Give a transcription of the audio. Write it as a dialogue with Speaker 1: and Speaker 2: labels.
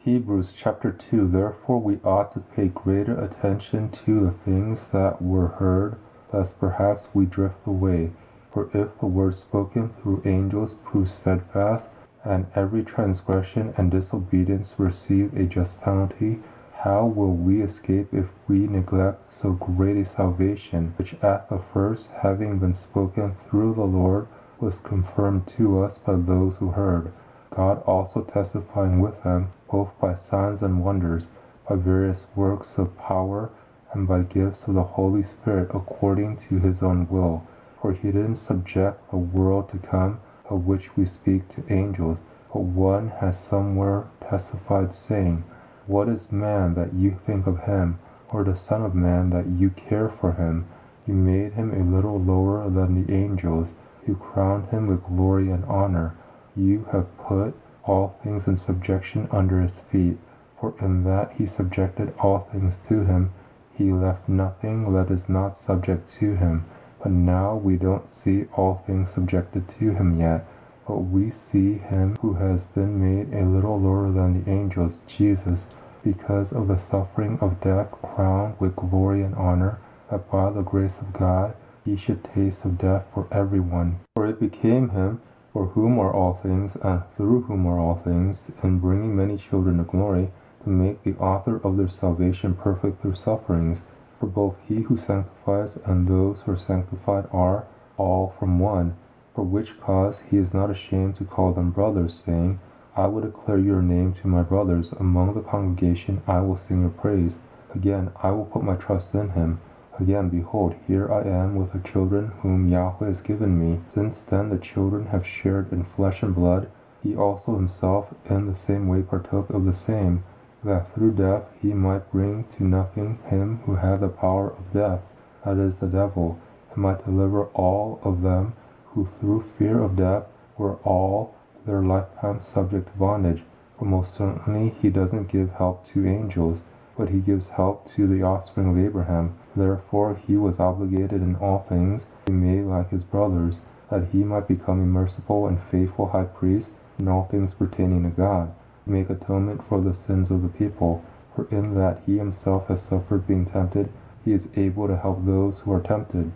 Speaker 1: Hebrews chapter 2. Therefore we ought to pay greater attention to the things that were heard, lest perhaps we drift away. For if the word spoken through angels proves steadfast, and every transgression and disobedience receive a just penalty, how will we escape if we neglect so great a salvation, which at the first, having been spoken through the Lord, was confirmed to us by those who heard, God also testifying with them, both by signs and wonders, by various works of power, and by gifts of the Holy Spirit according to his own will. For he didn't subject the world to come, of which we speak, to angels, but one has somewhere testified, saying, What is man that you think of him, or the Son of Man that you care for him? You made him a little lower than the angels. You crowned him with glory and honor. You have put all things in subjection under his feet. For in that he subjected all things to him, he left nothing that is not subject to him. But now we don't see all things subjected to him yet, but we see him who has been made a little lower than the angels, Jesus, because of the suffering of death, crowned with glory and honor, that by the grace of God he should taste of death for everyone. For it became him, for whom are all things, and through whom are all things, in bringing many children to glory, to make the author of their salvation perfect through sufferings. For both he who sanctifies and those who are sanctified are all from one, for which cause he is not ashamed to call them brothers, saying, I will declare your name to my brothers. Among the congregation I will sing your praise. Again, I will put my trust in him. Again, behold, here I am with the children whom Yahweh has given me. Since then the children have shared in flesh and blood, he also himself in the same way partook of the same, that through death he might bring to nothing him who had the power of death, that is, the devil, and might deliver all of them who through fear of death were all their lifetime subject to bondage. For most certainly he doesn't give help to angels, but he gives help to the offspring of Abraham. Therefore he was obligated in all things to be made like his brothers, that he might become a merciful and faithful high priest in all things pertaining to God, to make atonement for the sins of the people. For in that he himself has suffered being tempted, he is able to help those who are tempted.